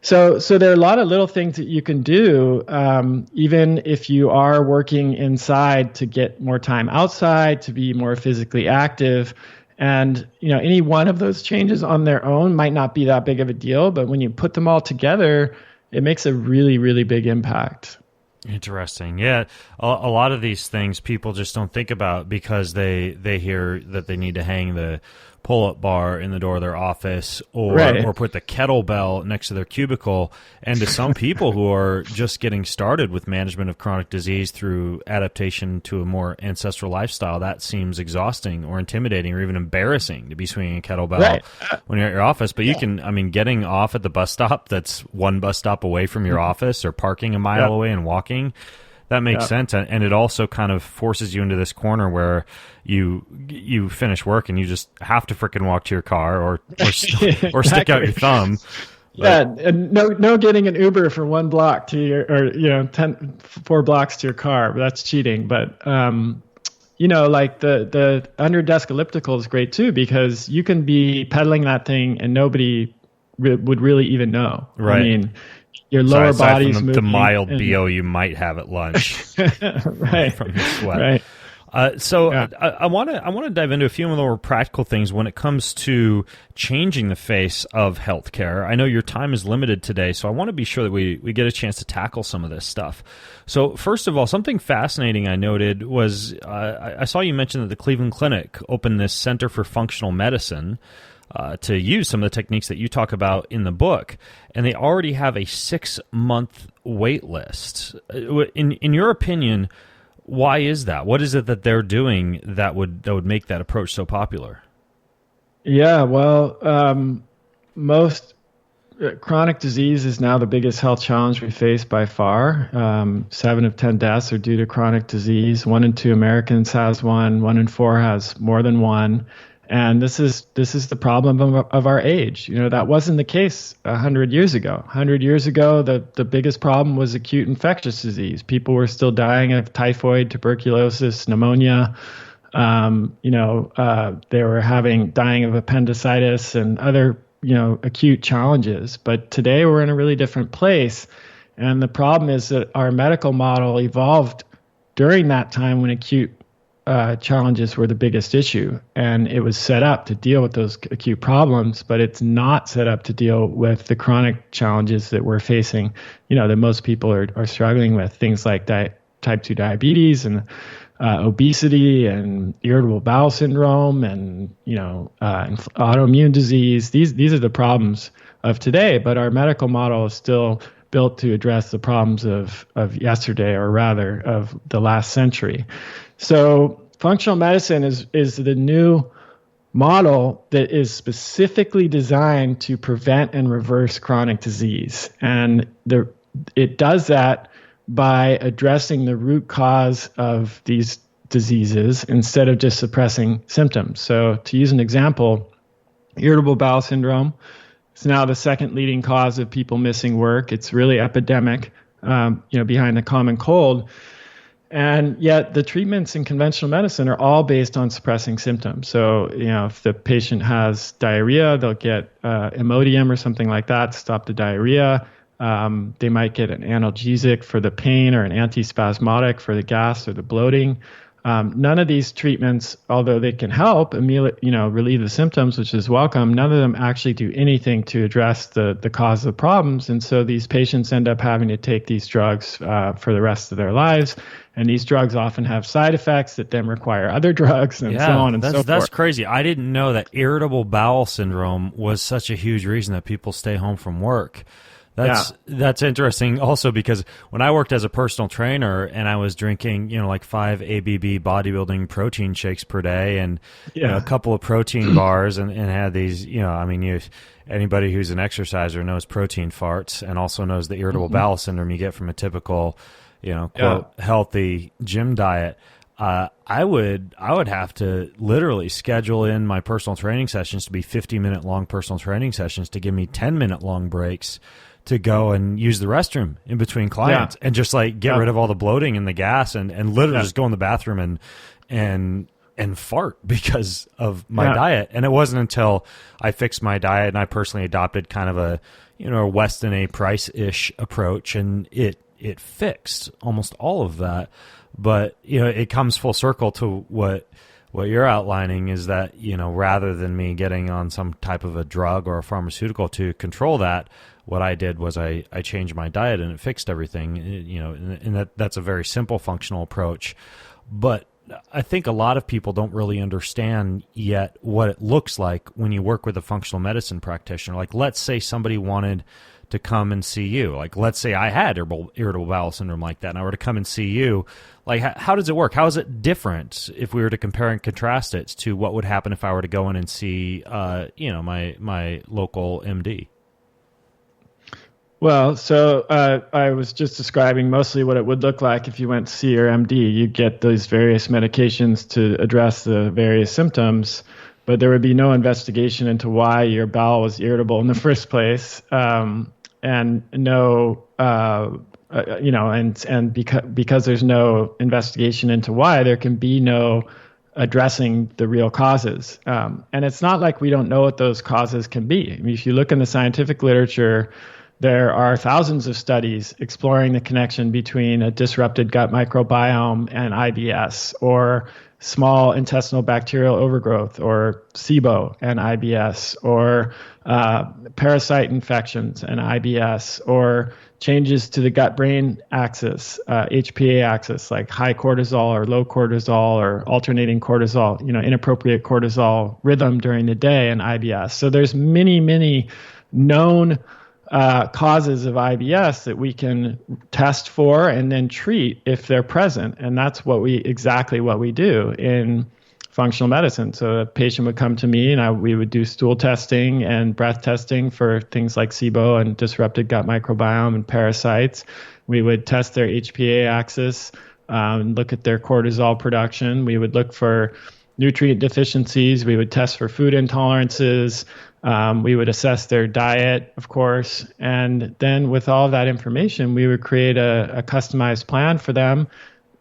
So there are a lot of little things that you can do, even if you are working inside, to get more time outside, to be more physically active. And any one of those changes on their own might not be that big of a deal, but when you put them all together, it makes a really, really big impact. Interesting. Yeah. A lot of these things people just don't think about because they hear that they need to hang the pull-up bar in the door of their office or put the kettlebell next to their cubicle. And to some people who are just getting started with management of chronic disease through adaptation to a more ancestral lifestyle, that seems exhausting or intimidating or even embarrassing to be swinging a kettlebell when you're at your office. But you can, getting off at the bus stop that's 1 bus stop away from your office, or parking a mile away and walking, That makes sense, and it also kind of forces you into this corner where you finish work and you just have to frickin' walk to your car or stick out your thumb. Yeah, and no getting an Uber for 1 block to your, or 4 blocks to your car. That's cheating. But like the under desk elliptical is great too, because you can be pedaling that thing and nobody would really even know. Right. I mean, your lower body's from moving. The mild BO you might have at lunch, right? From your sweat. Right. I want to dive into a few more practical things when it comes to changing the face of healthcare. I know your time is limited today, so I want to be sure that we get a chance to tackle some of this stuff. So first of all, something fascinating I noted was I saw you mention that the Cleveland Clinic opened this Center for Functional Medicine to use some of the techniques that you talk about in the book, and they already have a 6-month wait list. In your opinion, why is that? What is it that they're doing that would make that approach so popular? Yeah, well, most chronic disease is now the biggest health challenge we face by far. 7 of 10 deaths are due to chronic disease. 1 in 2 Americans has one. 1 in 4 has more than one. And this is the problem of our age. That wasn't the case 100 years ago. 100 years ago, the biggest problem was acute infectious disease. People were still dying of typhoid, tuberculosis, pneumonia. They were dying of appendicitis and other, acute challenges. But today we're in a really different place. And the problem is that our medical model evolved during that time when acute challenges were the biggest issue, and it was set up to deal with those acute problems, but it's not set up to deal with the chronic challenges that we're facing, that most people are struggling with, things like type 2 diabetes and obesity and irritable bowel syndrome and autoimmune disease. These are the problems of today, but our medical model is still built to address the problems of yesterday, or rather of the last century. So functional medicine is the new model that is specifically designed to prevent and reverse chronic disease. And it does that by addressing the root cause of these diseases instead of just suppressing symptoms. So to use an example, irritable bowel syndrome is now the second leading cause of people missing work. It's really epidemic, behind the common cold. And yet the treatments in conventional medicine are all based on suppressing symptoms. So, if the patient has diarrhea, they'll get Imodium or something like that to stop the diarrhea. They might get an analgesic for the pain or an antispasmodic for the gas or the bloating. None of these treatments, although they can help relieve the symptoms, which is welcome, none of them actually do anything to address the cause of the problems. And so these patients end up having to take these drugs for the rest of their lives. And these drugs often have side effects that then require other drugs and so on and so forth. That's crazy. I didn't know that irritable bowel syndrome was such a huge reason that people stay home from work. That's interesting also, because when I worked as a personal trainer and I was drinking, like 5 ABB bodybuilding protein shakes per day and a couple of protein bars and had these, anybody who's an exerciser knows protein farts and also knows the irritable bowel syndrome you get from a typical, quote, healthy gym diet. I would have to literally schedule in my personal training sessions to be 50-minute long personal training sessions to give me 10-minute long breaks to go and use the restroom in between clients and just get rid of all the bloating and the gas and literally just go in the bathroom and fart because of my diet. And it wasn't until I fixed my diet and I personally adopted kind of a, Weston A. Price-ish approach, and it fixed almost all of that. But, it comes full circle to what you're outlining is that, rather than me getting on some type of a drug or a pharmaceutical to control that, what I did was I changed my diet and it fixed everything, and that's a very simple functional approach. But I think a lot of people don't really understand yet what it looks like when you work with a functional medicine practitioner. Like, let's say somebody wanted to come and see you. Like, let's say I had irritable bowel syndrome like that, and I were to come and see you. Like, how does it work? How is it different if we were to compare and contrast it to what would happen if I were to go in and see, my local MD? Well, so I was just describing mostly what it would look like if you went to see your MD. You get those various medications to address the various symptoms, but there would be no investigation into why your bowel was irritable in the first place, and no, and because there's no investigation into why, there can be no addressing the real causes. And it's not like we don't know what those causes can be. I mean, if you look in the scientific literature, there are thousands of studies exploring the connection between a disrupted gut microbiome and IBS, or small intestinal bacterial overgrowth, or SIBO and IBS, or parasite infections and IBS, or changes to the gut-brain axis, HPA axis, like high cortisol or low cortisol or alternating cortisol, inappropriate cortisol rhythm during the day and IBS. So there's many known causes of IBS that we can test for and then treat if they're present. And that's exactly what we do in functional medicine. So a patient would come to me and we would do stool testing and breath testing for things like SIBO and disrupted gut microbiome and parasites. We would test their HPA axis, look at their cortisol production. We would look for nutrient deficiencies. We would test for food intolerances. We would assess their diet, of course. And then with all of that information, we would create a customized plan for them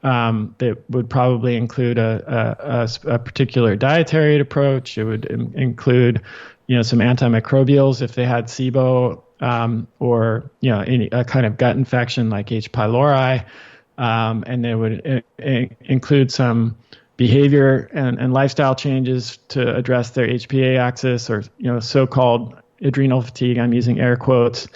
that would probably include a particular dietary approach. It would include, some antimicrobials if they had SIBO, or a kind of gut infection like H. pylori, and they would include some behavior and lifestyle changes to address their HPA axis, or so-called adrenal fatigue. I'm using air quotes.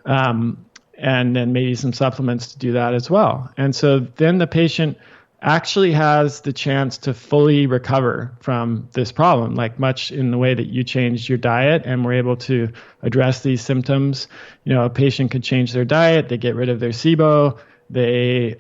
And then maybe some supplements to do that as well. And so then the patient actually has the chance to fully recover from this problem, like much in the way that you changed your diet and were able to address these symptoms. A patient could change their diet, they get rid of their SIBO, they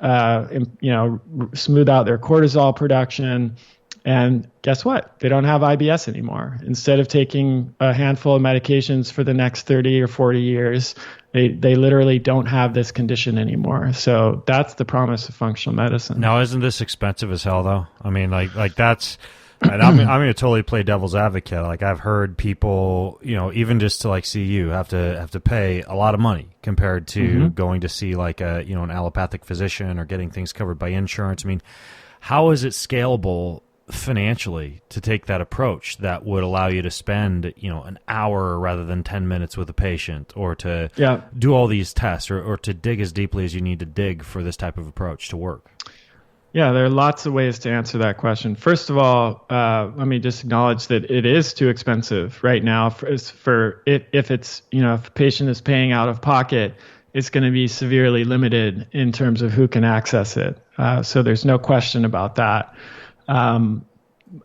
smooth out their cortisol production, and guess what? They don't have IBS anymore. Instead of taking a handful of medications for the next 30 or 40 years, they literally don't have this condition anymore. So that's the promise of functional medicine. Now, isn't this expensive as hell, though? I mean, like that's. And I'm going to totally play devil's advocate. Like, I've heard people, even just to see you have to pay a lot of money compared to going to see like an allopathic physician or getting things covered by insurance. I mean, how is it scalable financially to take that approach that would allow you to spend an hour rather than 10 minutes with a patient, or to do all these tests, or to dig as deeply as you need to dig for this type of approach to work? Yeah, there are lots of ways to answer that question. First of all, let me just acknowledge that it is too expensive right now. If a patient is paying out of pocket, it's going to be severely limited in terms of who can access it. So there's no question about that.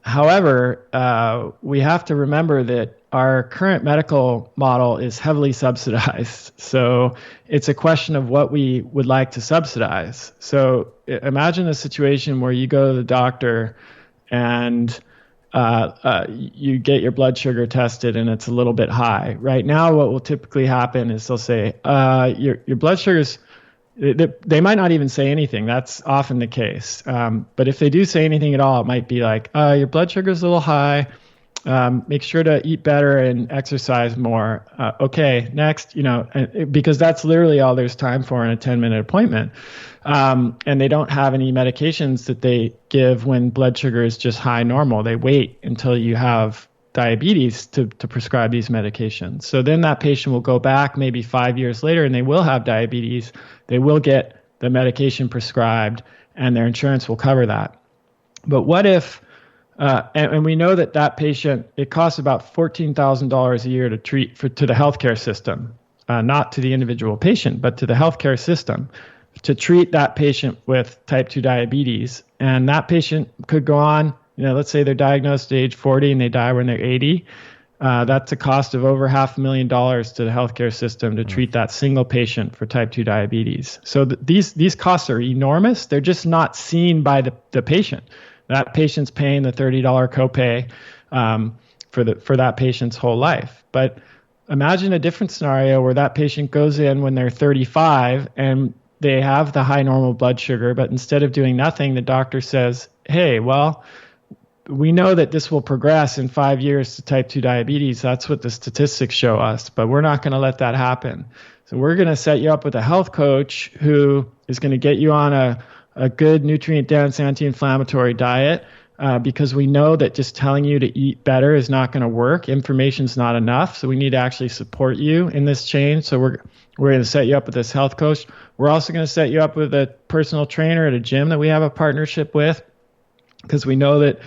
However, we have to remember that our current medical model is heavily subsidized. So it's a question of what we would like to subsidize. So imagine a situation where you go to the doctor and you get your blood sugar tested and it's a little bit high. Right now, what will typically happen is they'll say, your blood sugar's, they might not even say anything. That's often the case. But if they do say anything at all, it might be like, your blood sugar's a little high. Make sure to eat better and exercise more. Okay, next, because that's literally all there's time for in a 10-minute appointment. And they don't have any medications that they give when blood sugar is just high normal. They wait until you have diabetes to prescribe these medications. So then that patient will go back maybe 5 years later and they will have diabetes. They will get the medication prescribed and their insurance will cover that. But what if, and we know that patient, it costs about $14,000 a year to treat to the healthcare system, not to the individual patient, but to the healthcare system, to treat that patient with type 2 diabetes. And that patient could go on, let's say they're diagnosed at age 40 and they die when they're 80. That's a cost of over $500,000 to the healthcare system to treat that single patient for type 2 diabetes. So these costs are enormous. They're just not seen by the patient. That patient's paying the $30 copay for that patient's whole life. But imagine a different scenario where that patient goes in when they're 35 and they have the high normal blood sugar, but instead of doing nothing, the doctor says, hey, well, we know that this will progress in 5 years to type 2 diabetes. That's what the statistics show us, but we're not going to let that happen. So we're going to set you up with a health coach who is going to get you on a good nutrient-dense anti-inflammatory diet, because we know that just telling you to eat better is not going to work. Information's not enough, so we need to actually support you in this change. So we're going to set you up with this health coach. We're also going to set you up with a personal trainer at a gym that we have a partnership with, because we know that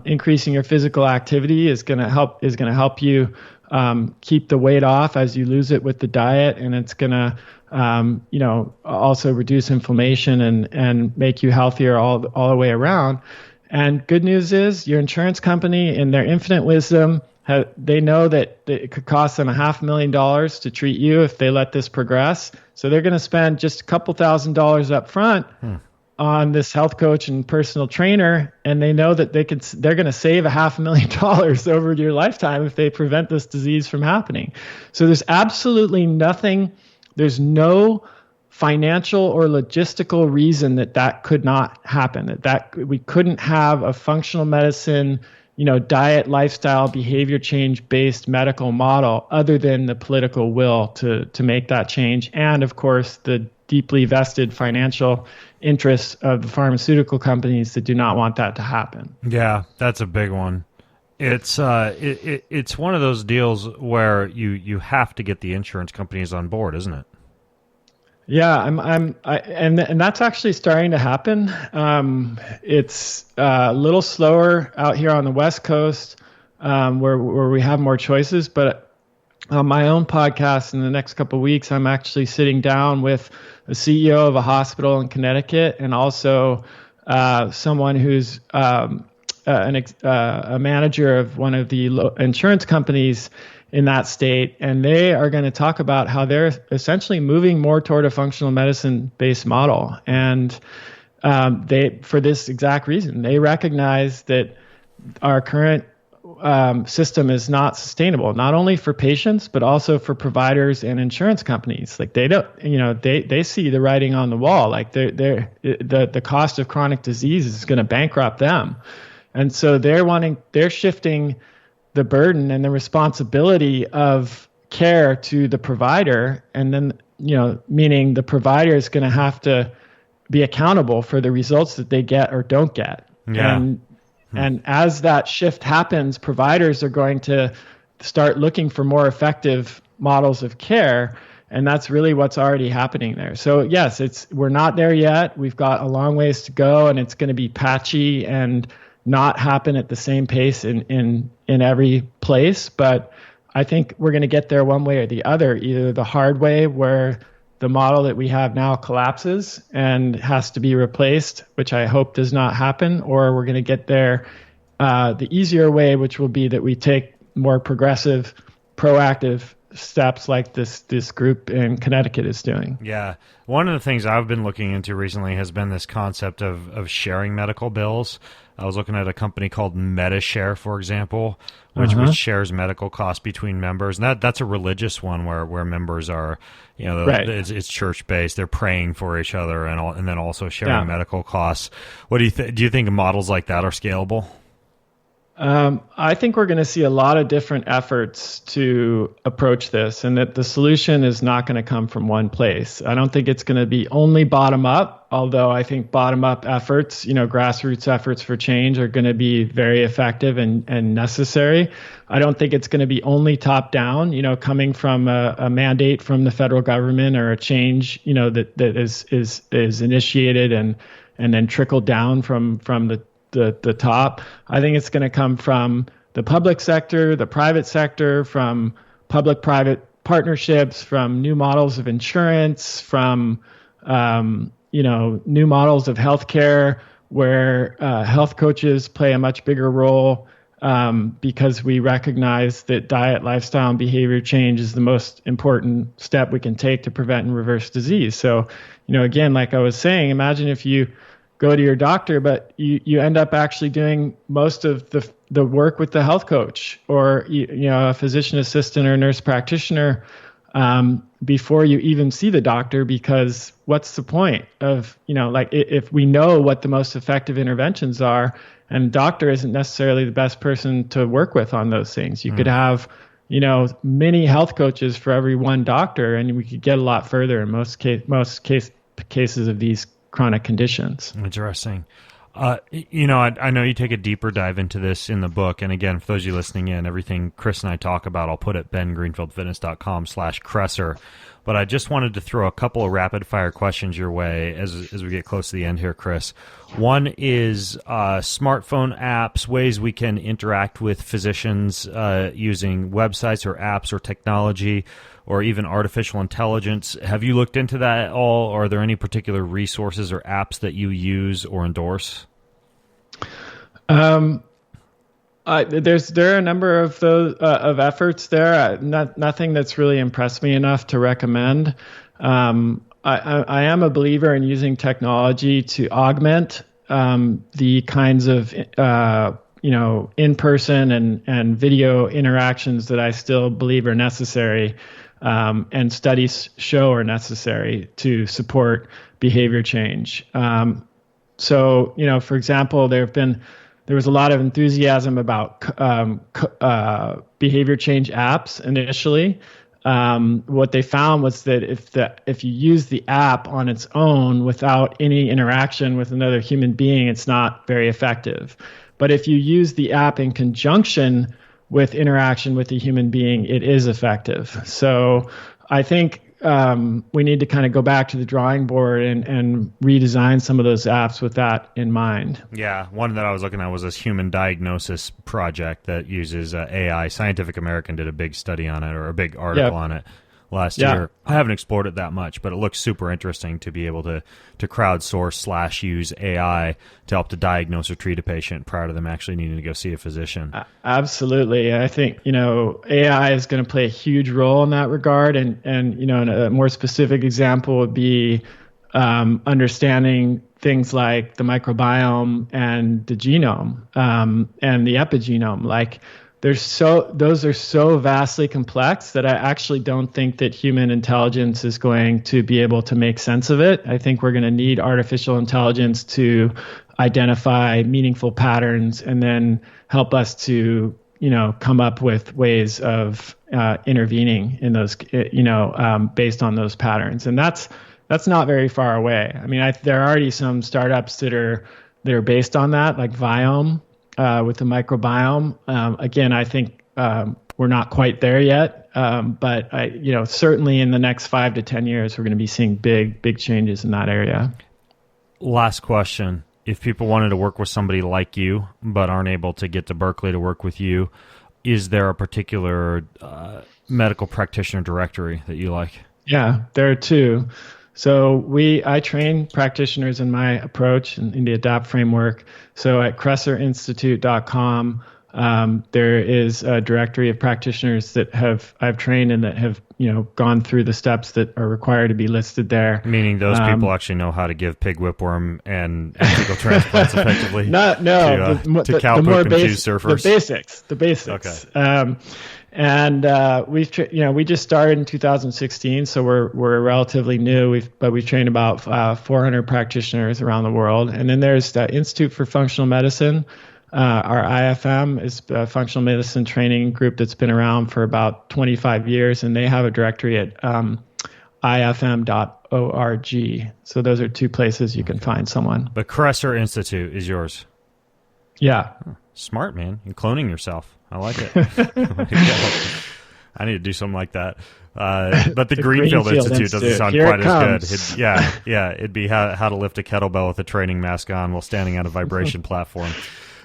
increasing your physical activity is going to help you keep the weight off as you lose it with the diet, and it's going to also reduce inflammation and make you healthier all the way around. And good news is your insurance company, in their infinite wisdom, they know that it could cost them $500,000 to treat you if they let this progress. So they're going to spend just a couple $1,000s up front on this health coach and personal trainer, and they know that they're going to save $500,000 over your lifetime if they prevent this disease from happening. So there's absolutely nothing. There's no financial or logistical reason that could not happen, that we couldn't have a functional medicine, diet, lifestyle, behavior change based medical model other than the political will to make that change. And of course, the deeply vested financial interests of the pharmaceutical companies that do not want that to happen. Yeah, that's a big one. It's one of those deals where you have to get the insurance companies on board, isn't it? Yeah, and that's actually starting to happen. It's a little slower out here on the West Coast, where we have more choices. But on my own podcast in the next couple of weeks, I'm actually sitting down with a CEO of a hospital in Connecticut, and also someone who's a manager of one of the insurance companies in that state, and they are going to talk about how they're essentially moving more toward a functional medicine-based model. And for this exact reason, they recognize that our current system is not sustainable, not only for patients, but also for providers and insurance companies. Like they don't, they see the writing on the wall. Like the cost of chronic disease is going to bankrupt them. And so they're shifting the burden and the responsibility of care to the provider, and then meaning the provider is going to have to be accountable for the results that they get or don't get. Yeah. And as that shift happens, providers are going to start looking for more effective models of care, and that's really what's already happening there. So yes, we're not there yet. We've got a long ways to go, and it's going to be patchy and not happen at the same pace in every place. But I think we're going to get there one way or the other, either the hard way where the model that we have now collapses and has to be replaced, which I hope does not happen, or we're going to get there the easier way, which will be that we take more progressive, proactive steps like this group in Connecticut is doing. Yeah. One of the things I've been looking into recently has been this concept of sharing medical bills. I was looking at a company called MediShare, for example, which shares medical costs between members. And that's a religious one where members are, right. It's church-based. They're praying for each other and then also sharing medical costs. What do you think? Do you think models like that are scalable? I think we're going to see a lot of different efforts to approach this, and that the solution is not going to come from one place. I don't think it's going to be only bottom up, although I think bottom up efforts, grassroots efforts for change are going to be very effective and necessary. I don't think it's going to be only top down, coming from a mandate from the federal government or a change, that is initiated and then trickled down from the top. I think it's going to come from the public sector, the private sector, from public-private partnerships, from new models of insurance, from new models of healthcare, where health coaches play a much bigger role, because we recognize that diet, lifestyle, and behavior change is the most important step we can take to prevent and reverse disease. So, again, like I was saying, imagine if you go to your doctor, but you end up actually doing most of the work with the health coach or a physician assistant or nurse practitioner before you even see the doctor, because what's the point of, like if we know what the most effective interventions are, and the doctor isn't necessarily the best person to work with on those things. You could have, many health coaches for every one doctor, and we could get a lot further in most cases of these chronic conditions. Interesting. I know you take a deeper dive into this in the book. And again, for those of you listening in, everything Chris and I talk about, I'll put at bengreenfieldfitness.com/Kresser. But I just wanted to throw a couple of rapid fire questions your way as we get close to the end here, Chris. One is smartphone apps, ways we can interact with physicians using websites or apps or technology, or even artificial intelligence. Have you looked into that at all? Or are there any particular resources or apps that you use or endorse? There are a number of those of efforts there. Nothing that's really impressed me enough to recommend. I am a believer in using technology to augment the kinds of in-person and video interactions that I still believe are necessary, and studies show are necessary to support behavior change. So, for example, there was a lot of enthusiasm about behavior change apps initially. What they found was that if you use the app on its own without any interaction with another human being, it's not very effective. But if you use the app in conjunction with interaction with a human being, it is effective. So I think we need to kind of go back to the drawing board and redesign some of those apps with that in mind. Yeah, one that I was looking at was this human diagnosis project that uses AI. Scientific American did a big study on it, or a big article on it last year. I haven't explored it that much, but it looks super interesting to be able to crowdsource / use AI to help to diagnose or treat a patient prior to them actually needing to go see a physician. Absolutely. I think, AI is going to play a huge role in that regard. And a more specific example would be understanding things like the microbiome and the genome and the epigenome. Like, those are so vastly complex that I actually don't think that human intelligence is going to be able to make sense of it. I think we're going to need artificial intelligence to identify meaningful patterns and then help us to, come up with ways of intervening in those, based on those patterns. And that's not very far away. I mean, there are already some startups that are based on that, like Viome. With the microbiome. Again, I think we're not quite there yet, but certainly in the next 5 to 10 years, we're going to be seeing big changes in that area. Last question. If people wanted to work with somebody like you, but aren't able to get to Berkeley to work with you, is there a particular medical practitioner directory that you like? Yeah, there are two. So I train practitioners in my approach in the ADAPT framework. So at KresserInstitute.com, there is a directory of practitioners that I've trained and that have gone through the steps that are required to be listed there. Meaning those people actually know how to give pig whipworm and fecal transplants effectively. To cow poop and cheese surfers. The basics. Okay. And we just started in 2016, so we're relatively new. We've trained about 400 practitioners around the world. And then there's the Institute for Functional Medicine. Our IFM is a functional medicine training group that's been around for about 25 years, and they have a directory at ifm.org. So those are two places you can find someone. The Kresser Institute is yours. Yeah. Smart, man. You're cloning yourself. I like it. I need to do something like that. But the Greenfield Institute doesn't sound quite as good. It'd be how to lift a kettlebell with a training mask on while standing on a vibration platform.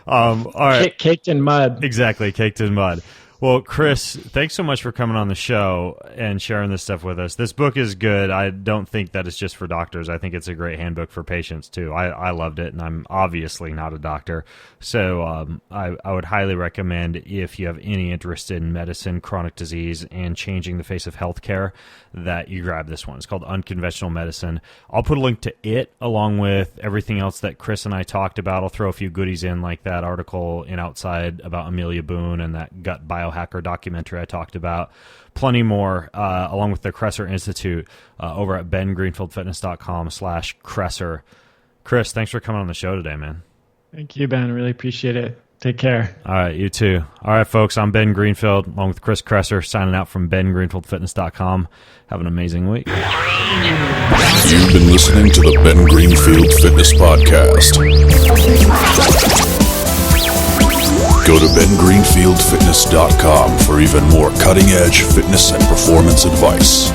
All right. Caked in mud. Exactly, caked in mud. Well, Chris, thanks so much for coming on the show and sharing this stuff with us. This book is good. I don't think that it's just for doctors. I think it's a great handbook for patients, too. I loved it, and I'm obviously not a doctor. So I would highly recommend, if you have any interest in medicine, chronic disease, and changing the face of healthcare, that you grab this one. It's called Unconventional Medicine. I'll put a link to it along with everything else that Chris and I talked about. I'll throw a few goodies in, like that article in Outside about Amelia Boone and that gut biohacker documentary I talked about. Plenty more, along with the Kresser Institute over at bengreenfieldfitness.com/Kresser. Chris, thanks for coming on the show today, man. Thank you, Ben. I really appreciate it. Take care. All right, you too. All right, folks, I'm Ben Greenfield, along with Chris Kresser, signing out from bengreenfieldfitness.com. Have an amazing week. You've been listening to the Ben Greenfield Fitness Podcast. Go to bengreenfieldfitness.com for even more cutting-edge fitness and performance advice.